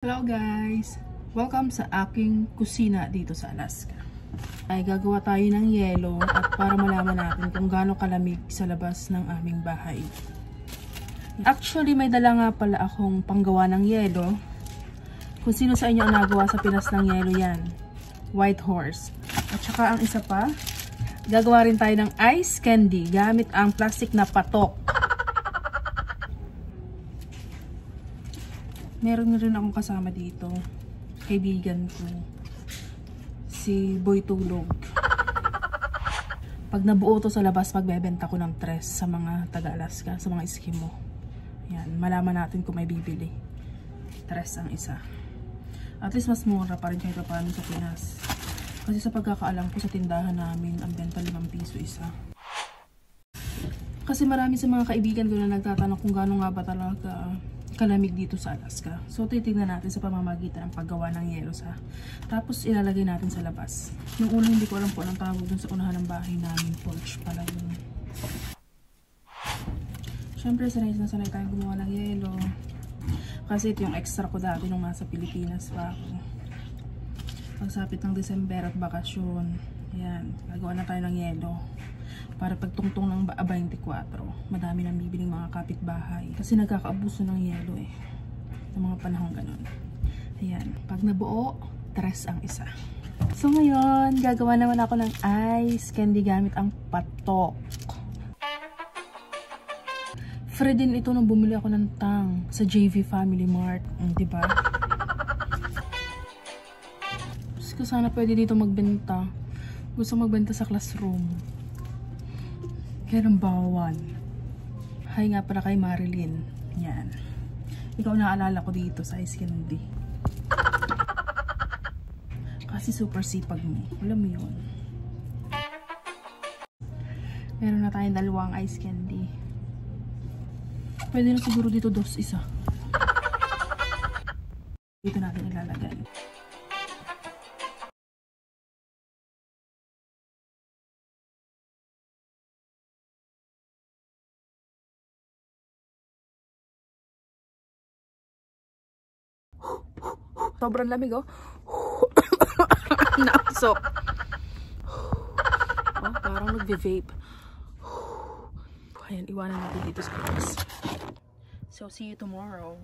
Hello guys! Welcome sa aking kusina dito sa Alaska. Ay gagawa tayo ng yelo at para malaman natin kung gaano kalamig sa labas ng aming bahay. Actually may dala nga pala akong panggawa ng yelo. Kung sino sa inyo ang nagawa sa Pinas ng yelo yan. White Horse. At saka ang isa pa, gagawa rin tayo ng ice candy gamit ang plastic na patok. Meron rin akong kasama dito, kaibigan ko, si Boy Tulog. Pag nabuo to sa labas, magbebenta ko ng tres sa mga taga-Alaska, sa mga Eskimo. Yan, malaman natin kung may bibili. Tres ang isa. At least mas mura pa rin kahit paano sa Pinas. Kasi sa pagkakaalam ko sa tindahan namin, ang benta 5 piso isa. Kasi marami sa mga kaibigan ko na nagtatanong kung gaano nga ba talaga kalamig dito sa Alaska. So titignan natin sa pamamagitan ng paggawa ng yelo sa. Tapos ilalagay natin sa labas. Yung una hindi ko alam po anong tawag dun sa unahan ng bahay namin. Porch pala yun. Siyempre sanay na sanay tayong gumawa ng yelo. Kasi ito yung extra ko dati nung nasa Pilipinas pa ako. Pagsapit ng December at bakasyon. Yan. Gagawa na tayo ng yelo. Para pagtungtong ng 24, madami nang bibiling mga kapitbahay. Kasi nagkakaabuso ng yelo eh. Sa mga panahon ganun. Ayan. Pag nabuo, tres ang isa. So ngayon, gagawa naman ako ng ice candy gamit ang patok. Free din ito nung bumili ako ng tang sa JV Family Mart. Diba? Gusto sana pwede dito magbenta. Gusto magbenta sa classroom. Kaya ng bawal. Hi nga para kay Marilyn. Yan. Ikaw naalala ko dito sa ice candy. Kasi super sipag mo. Alam mo yun. Meron na tayong 2 ice candy. Pwede na siguro dito 2 isa. Dito natin ilalagay. Sobrang lamig oh. Naksok. Oh, parang nagve-vape. Ayan, iwanan natin dito sa class. So, see you tomorrow.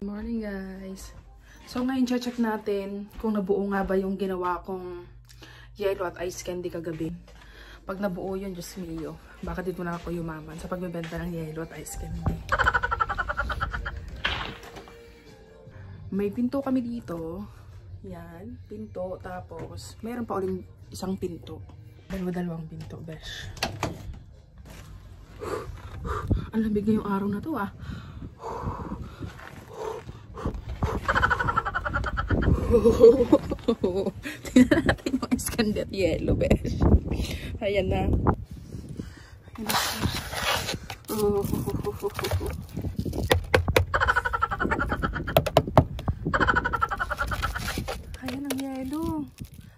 Good morning guys. So, ngayon check natin kung nabuo nga ba yung ginawa kong yelo at ice candy kagabi. Pag nabuo yun, Diyos mio, baka dito na ako yumaman sa pagbebenta ng yelo at ice candy. May pinto kami dito. Yan, pinto. Tapos, meron pa uling isang pinto. Dalawang pinto, besh. Ang lamig na yung araw na to ah. Tingnan natin yung ice candy at yelo, besh. Ayan na. Ayan na. Ayan ang yelo.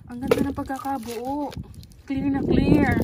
Ang ganda ng pagkakabuo. Clear na clear.